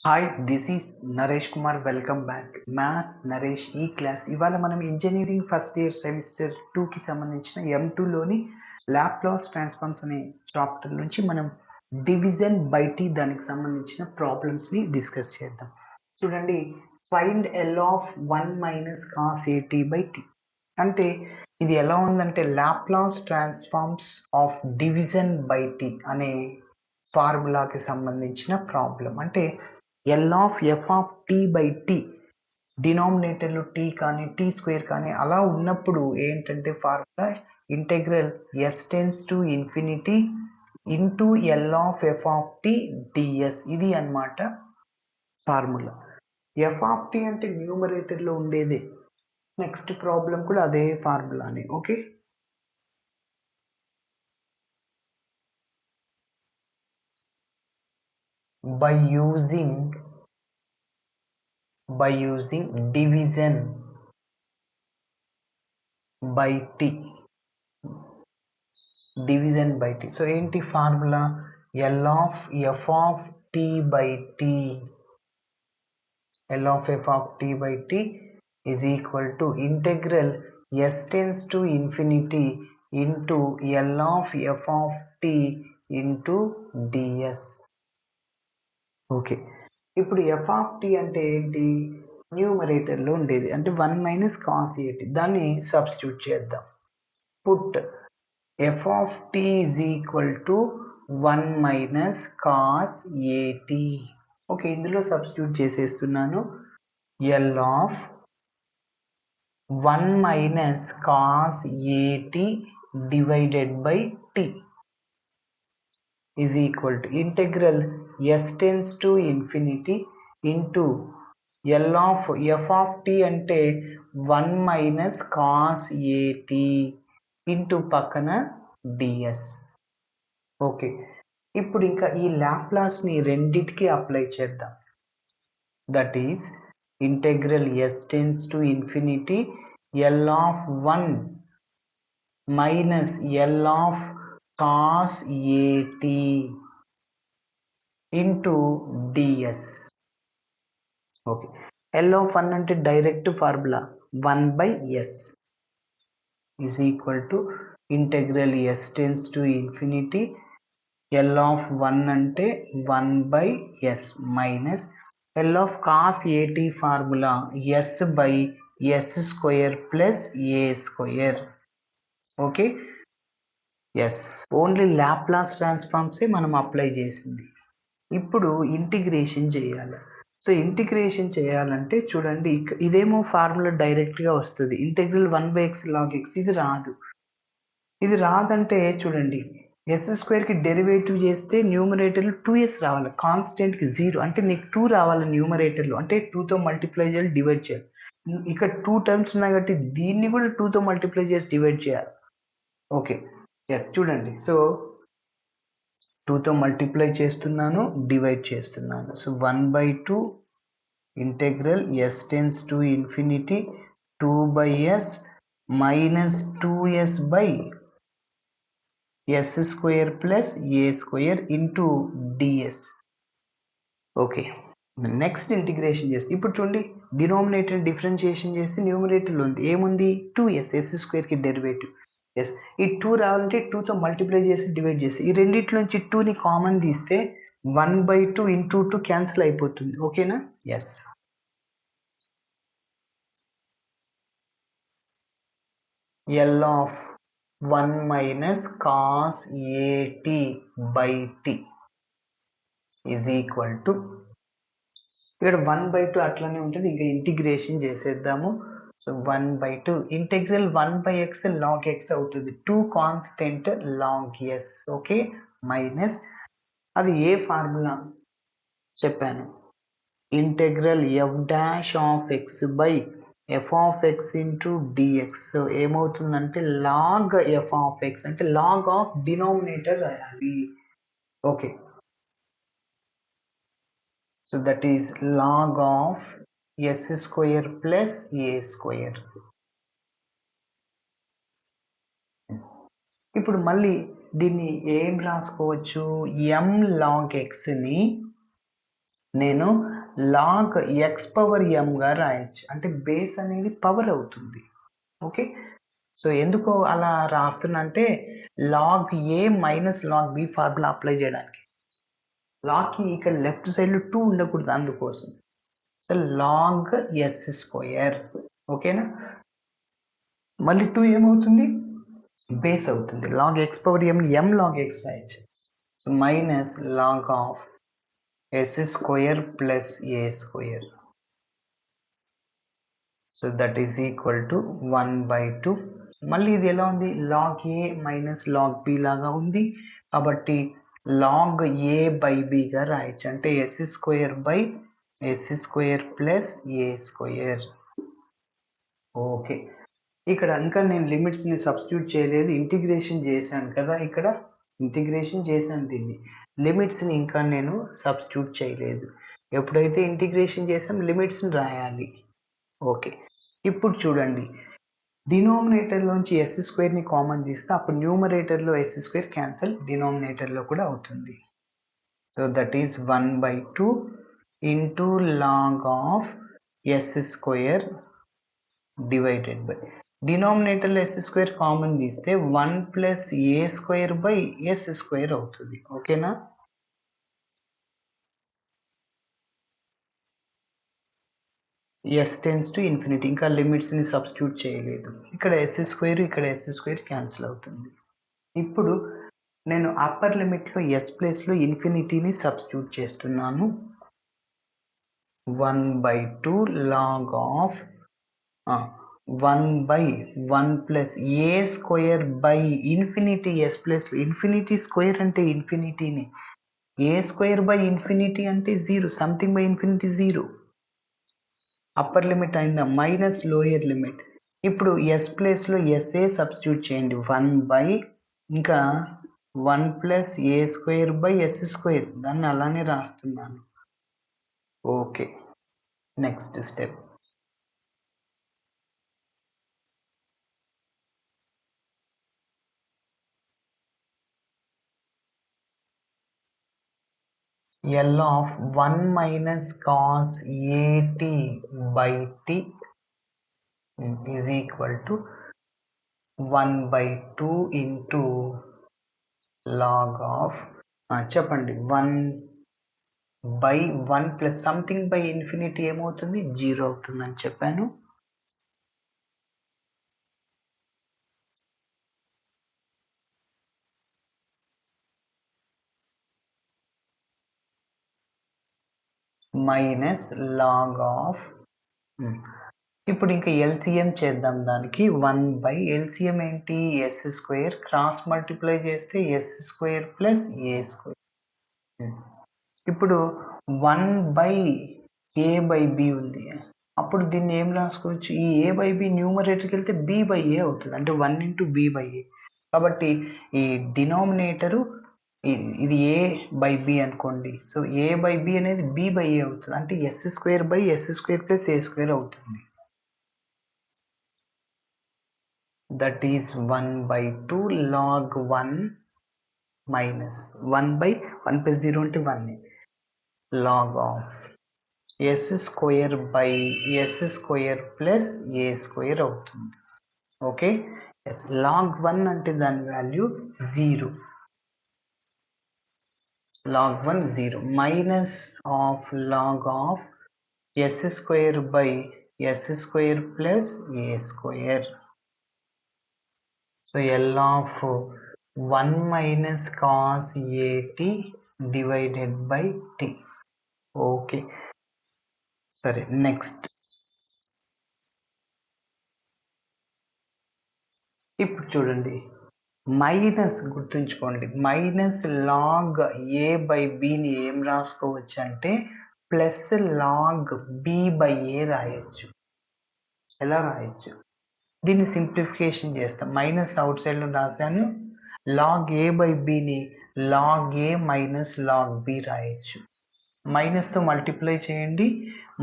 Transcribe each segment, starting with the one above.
Hi, this is Naresh Kumar. Welcome back. Maths Naresh ఈ class. ఇవాళ మనం ఇంజనీరింగ్ ఫస్ట్ ఇయర్ సెమిస్టర్ 2కి సంబంధించిన M2లోని లాప్లాస్ ట్రాన్స్ఫార్మ్స్ అనే చాప్టర్ నుంచి మనం డివిజన్ బై టీ దానికి సంబంధించిన ప్రాబ్లమ్స్ని డిస్కస్ చేద్దాం. చూడండి, find L of 1 - cos AT by t. అంటే ఇది ఎలా ఉందంటే Laplace transforms of division by T అనే ఫార్ములాకి సంబంధించిన ప్రాబ్లం. అంటే L of F of T by T డినామినేటర్లు టీ కానీ టీ స్క్వేర్ కానీ అలా ఉన్నప్పుడు ఏంటంటే formula integral yes tends to infinity into L of F of T DS. ఇది అన్నమాట ఫార్ములా. ఎఫ్ ఆఫ్ టీ అంటే న్యూమరేటర్లో ఉండేదే. నెక్స్ట్ ప్రాబ్లం కూడా అదే ఫార్ములానే. Okay, by using division by t. Division by T. So ఏంటి formula? L of F of T by T, L of F of T by T is equal to integral yes tends to infinity into L of F of T into DS. Okay, ఇప్పుడు F of T అంటే ఏంటి? న్యూమరేటర్లో ఉండేది, అంటే 1 - cos AT. దాన్ని substitute చేద్దాం. Put f of t is equal to 1 - cos AT. Okay, ఇందులో substitute చేసేస్తున్నాను. L of 1 - cos AT divided by t is equal to integral s tends to infinity into L of f of t అంటే 1 - cos AT into పక్కన DS. Okay, ఇప్పుడు ఇంకా ఈ లాప్లాస్ని రెండిటికి apply చేద్దాం. That is integral yes tends to infinity L of 1 minus L of cos A T into DS. Okay, L of 1 అంటే direct formula 1/s is equal to integral s tends to infinity L of 1 అంటే 1/s minus L of cos AT formula s by s square plus a square. Okay, yes, only Laplace ట్రాన్స్ఫార్మ్సే మనం apply చేసింది. ఇప్పుడు integration చేయాలి. So integration చేయాలంటే చూడండి, ఇదేమో formula డైరెక్ట్గా వస్తుంది, ఇంటెగ్రల్ 1/x log x. ఇది రాదంటే చూడండి, ఎస్ స్క్వేర్కి డెరివేటివ్ చేస్తే న్యూమరేటర్లో 2s రావాలి, కాన్స్టెంట్కి 0. అంటే నీకు 2 రావాలి న్యూమరేటర్లో, అంటే 2తో మల్టిప్లై చేయాలి, డివైడ్ చేయాలి. ఇక్కడ 2 టర్మ్స్ ఉన్నాయి కాబట్టి దీన్ని కూడా 2తో మల్టిప్లై చేసి డివైడ్ చేయాలి. ఓకే, ఎస్, చూడండి, సో 2తో మల్టిప్లై చేస్తున్నాను, డివైడ్ చేస్తున్నాను. So 1/2 integral yes tends to infinity 2/s minus 2s by s square plus a square into DS. Okay, next integration చేస్తే ఇప్పుడు చూడండి, డినామినేటర్ డిఫరెన్షియేషన్ చేస్తే న్యూమరేటర్లో ఉంది ఏముంది? 2s, s స్క్వేర్కి derivative. ఎస్, ఈ 2 రావాలంటే 2తో మల్టిప్లై చేసి డివైడ్ చేసి ఈ రెండిట్లోంచి 2ని కామన్ తీస్తే 1/2 ఇంటూ 2 క్యాన్సిల్ అయిపోతుంది. ఓకేనా? Yes, L of 1 - cos AT by t is equal to, ఇక్కడ 1/2 అట్లనే ఉంటుంది, ఇంకా ఇంటిగ్రేషన్ చేసేద్దాము. So 1/2 integral 1/x log x అవుతుంది, 2 constant log s. Okay, minus అది ఏ ఫార్ములా చెప్పాను, integral f dash of x by f of x into dx. So ఏమవుతుందంటే లాగ్ f ఆఫ్ x, అంటే లాగ్ ఆఫ్ డినామినేటర్ రాయాలి. Okay, so that is log of s square plus a square. ఇప్పుడు మళ్ళీ దీన్ని ఏం రాసుకోవచ్చు? m log xని నేను లాగ్ ఎక్స్ పవర్ ఎంగా రాయొచ్చు, అంటే బేస్ అనేది పవర్ అవుతుంది. ఓకే, సో ఎందుకు అలా రాస్తున్నా అంటే లాగ్ ఏ minus log B formula apply చేయడానికి. లాగ్కి ఇక్కడ లెఫ్ట్ సైడ్లో 2 ఉండకూడదు, అందుకోసం. సో లాగ్ ఎస్ స్క్వేర్, ఓకేనా. మళ్ళీ 2 ఏమవుతుంది, బేస్ అవుతుంది. Log x power m log x రాయొచ్చు. So minus log of yes square plus A square. So that is equal to 1/2. మళ్ళీ ఇది ఎలా ఉంది, లాగ్ ఏ మైనస్ లాగ్ బి లాగా ఉంది, కాబట్టి లాగ్ ఏ బై బిగా రాయొచ్చు, అంటే yes square by yes square plus A square. Okay, ఇక్కడ ఇంకా నేను లిమిట్స్ని సబ్స్టిట్యూట్ చేయలేదు, ఇంటిగ్రేషన్ చేశాను కదా, ఇక్కడ ఇంటిగ్రేషన్ చేశాను దీన్ని, లిమిట్స్ని ఇంకా నేను సబ్స్టిట్యూట్ చేయలేదు. ఎప్పుడైతే ఇంటిగ్రేషన్ చేసాం లిమిట్స్ని రాయాలి. ఓకే, ఇప్పుడు చూడండి, డినామినేటర్లోంచి ఎస్ స్క్వేర్ని కామన్ తీస్తే అప్పుడు న్యూమరేటర్లో ఎస్ స్క్వేర్ క్యాన్సల్, డినామినేటర్లో కూడా అవుతుంది. So that is 1/2 into log of yes square divided by, డినామినేటర్లో ఎస్ స్క్వేర్ కామన్ తీస్తే 1 plus A square by yes square అవుతుంది. ఓకేనా, ఎస్ టెన్స్ టు ఇన్ఫినిటీ, ఇంకా లిమిట్స్ని సబ్స్టిట్యూట్ చేయలేదు. ఇక్కడ ఎస్ స్క్వేర్, ఇక్కడ ఎస్ స్క్వేర్ క్యాన్సిల్ అవుతుంది. ఇప్పుడు నేను అప్పర్ లిమిట్లో ఎస్ ప్లేస్లో ఇన్ఫినిటీని సబ్స్టిట్యూట్ చేస్తున్నాను. 1/2 log of 1/1 plus A square by infinity s ప్లేస్లో, ఇన్ఫినిటీ స్క్వేర్ అంటే ఇన్ఫినిటీని, ఏ స్క్వేర్ బై ఇన్ఫినిటీ అంటే 0, something by infinity 0. Upper limit అయిందా, మైనస్ లోయర్ లిమిట్. ఇప్పుడు ఎస్ ప్లేస్లో ఎస్ఏ సబ్స్టిట్యూట్ చేయండి, 1 ఇంకా 1 plus A square by yes square, దాన్ని అలానే రాస్తున్నాను. Okay, next step, L of 1 minus cos AT by T is equal to 1/2 into log of చెప్పండి, 1/1 plus something by infinity ఏమవుతుంది, 0 అవుతుందని చెప్పాను. మైనస్ లాగ్ ఆఫ్, ఇప్పుడు ఇంకా ఎల్సిఎం చేద్దాం దానికి. 1 ఎల్సిఎం ఏంటి, ఎస్ స్క్వేర్, క్రాస్ మల్టిప్లై చేస్తే ఎస్ స్క్వేర్ ప్లస్ ఏ స్క్వేర్. ఇప్పుడు 1/a/b ఉంది, అప్పుడు దీన్ని ఏం రాసుకోవచ్చు, ఈ a/b న్యూమరేటర్కి వెళ్తే b/a అవుతుంది, అంటే 1 into b/a. కాబట్టి ఈ డినామినేటరు ఇది a/b అనుకోండి, సో a/b అనేది b/a అవుతుంది, అంటే yes square by yes square plus A square అవుతుంది. That is 1/2 log 1 minus 1/1 plus 0 అంటే 1, log of yes square by yes square plus A square అవుతుంది. ఓకే, ఎస్ లాగ్ 1 అంటే దాని value 0, log 1 0, minus of log of yes square by yes square plus A square. So L of 1 minus cos AT divided by T. Okay, సరే next. ఇప్పుడు చూడండి, minus గుర్తుంచుకోండి, minus log a/bని ఏం రాసుకోవచ్చు అంటే plus log b/a రాయొచ్చు. ఎలా రాయొచ్చు, దీన్ని సింప్లిఫికేషన్ చేస్తాం, మైనస్ అవుట్ సైడ్లో రాశాను, లాగ్ a/bని log a minus log b రాయొచ్చు. మైనస్తో మల్టిప్లై చేయండి,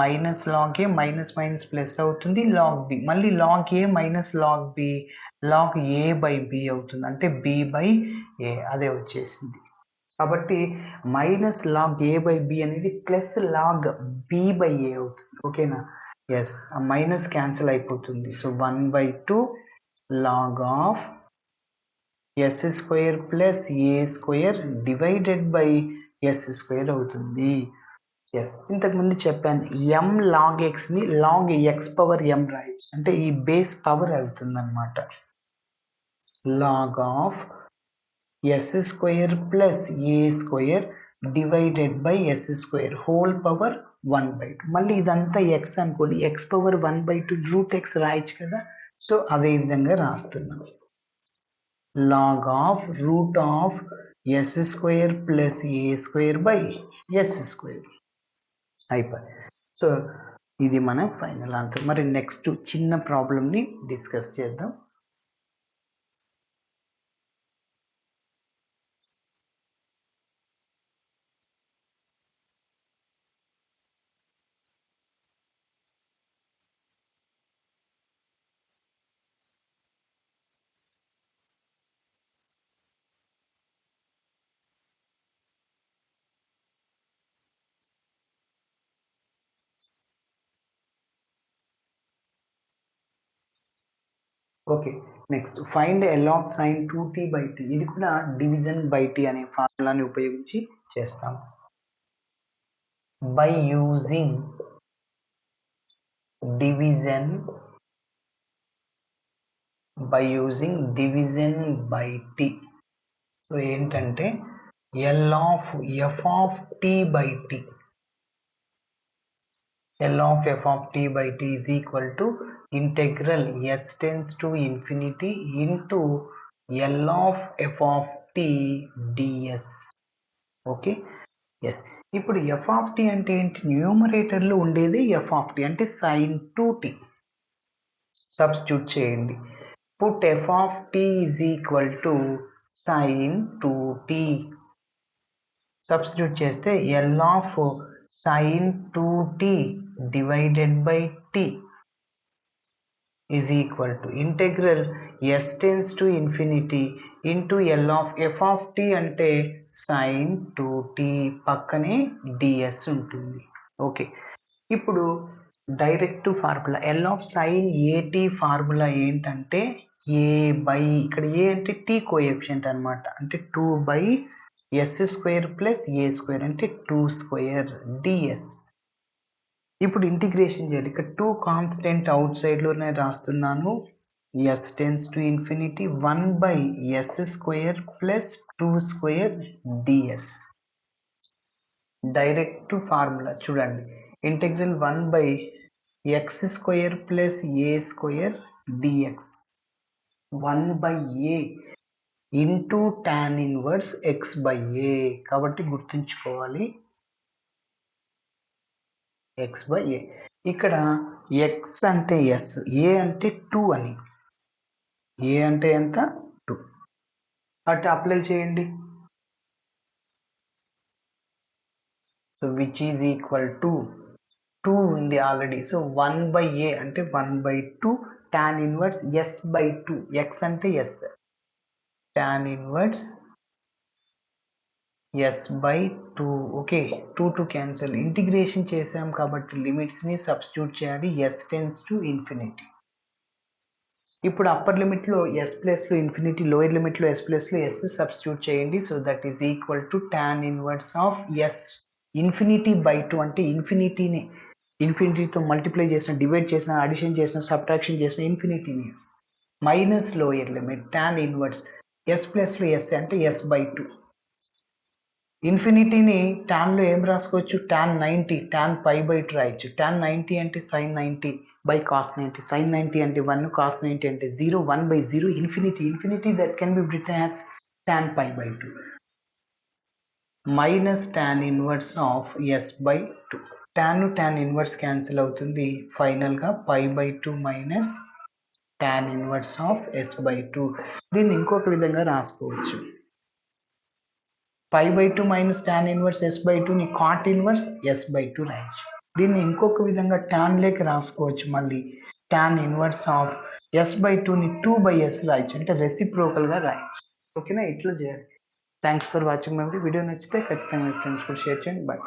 మైనస్ లాగ్ ఏ మైనస్ మైనస్ ప్లస్ అవుతుంది, లాగ్ బి, మళ్ళీ లాగ్ ఏ minus log B log a/b అవుతుంది, అంటే b/a, అదే వచ్చేసింది. కాబట్టి minus log A by B అనేది plus log B by A అవుతుంది. ఓకేనా? ఎస్, ఆ మైనస్ క్యాన్సిల్ అయిపోతుంది. So 1/2 log of yes square plus A square divided by yes square అవుతుంది. ఎస్, ఇంతకుముందు చెప్పాను ఎం లాగ్ ఎక్స్ని లాగ్ ఎక్స్ పవర్ ఎం రాయొచ్చు, అంటే ఈ బేస్ పవర్ అవుతుంది అనమాట. Log of yes square plus A square divided by yes square whole power 1/2. మళ్ళీ ఇదంతా ఎక్స్ అనుకోండి, ఎక్స్ పవర్ 1/2 రూట్ ఎక్స్ రాయొచ్చు కదా. సో అదే విధంగా రాస్తున్నాం. Log of root of yes square plus A square by yes square అయిపోయి. So ఇది మన ఫైనల్ ఆన్సర్. మరి నెక్స్ట్ చిన్న ప్రాబ్లమ్ని డిస్కస్ చేద్దాం. Okay, next find L of sine 2t/t. ఇది కూడా డివిజన్ బై టీ అనే ఫార్ములాని ఉపయోగించి చేస్తాం. By using division by T. So ఏంటంటే L of F of T by T, L of f of t by t is equal to integral s tends to infinity into L of f of t ds. Okay, yes. ఇప్పుడు F of T అంటే ఏంటి? న్యూమరేటర్లో ఉండేది F of T అంటే sine 2t. Substitute చేయండి. Put F of T is equal to sine 2t. Substitute చేస్తే L of sin 2t divided by t is equal to integral s tends to infinity into L of f of t అంటే sin 2t పక్కనే ds ఉంటుంది. Okay, ఇప్పుడు direct formula L of sine a t formula ఏంటంటే a by, ఇక్కడ ఏ అంటే tea coefficient అనమాట, అంటే 2 yes square plus ఏ square అంటే 2 స్క్వేర్ డిఎస్. ఇప్పుడు ఇంటిగ్రేషన్ చేయాలి. ఇక్కడ 2 కాన్స్టెంట్ అవుట్ సైడ్లోనే రాస్తున్నాను. S tends to infinity 1/s square plus 2 square DS. Direct formula చూడండి, integral 1/x square plus A square DX 1/a into tan inverse X by A. కాబట్టి గుర్తుంచుకోవాలి ఎక్స్ బై ఏ. ఇక్కడ ఎక్స్ అంటే ఎస్, ఏ అంటే 2 అని. ఏ అంటే ఎంత? 2. అటు అప్లై చేయండి. So which is equal to 2 ఉంది ఆల్రెడీ. సో 1/a అంటే 1/2 tan inverse S by 2. X అంటే S, tan inverse S by 2. Okay, 2 cancel. Integration చేసాం కాబట్టి లిమిట్స్ని సబ్స్టిట్యూట్ చేయాలి. S tends to infinity. ఇప్పుడు అప్పర్ లిమిట్లో ఎస్ ప్లస్లో ఇన్ఫినిటీ, లోయర్ లిమిట్లో ఎస్ ప్లస్లో ఎస్ సబ్స్టిట్యూట్ చేయండి. So that is equal to tan inverse of S infinity by 2 అంటే ఇన్ఫినిటీని ఇన్ఫినిటీతో మల్టిప్లై చేసిన, డివైడ్ చేసిన, అడిషన్ చేసిన, సబ్ట్రాక్షన్ చేసిన ఇన్ఫినిటీని minus lower limit tan inverse S ప్లస్లో ఎస్ అంటే ఎస్ బై 2. ఇన్ఫినిటీని ట్యాన్లో ఏం రాసుకోవచ్చు? tan 90 tan π/2 రాయొచ్చు. tan 90 అంటే sin 90 బై cos 90. sin 90 అంటే 1, cos 90 అంటే 0. 1/0 infinity that can be written as tan π/2 minus tan inverse of yes by 2. tan inverse cancel అవుతుంది. ఫైనల్గా π/2 minus tan inverse of yes by 2. దీన్ని ఇంకొక విధంగా రాసుకోవచ్చు. π/2 minus tan inverse S by 2ని cot inverse S by 2 రాయొచ్చు. దీన్ని ఇంకొక విధంగా tan లేక రాసుకోవచ్చు. మళ్ళీ tan inverse of yes by 2ని 2/s రాయొచ్చు, అంటే రెసిప్రోకల్గా రాయొచ్చు. ఓకేనా, ఇట్లా చేయాలి. Thanks for watching my video. నచ్చితే ఖచ్చితంగా మీ ఫ్రెండ్స్ కూడా షేర్ చేయండి. బాయ్.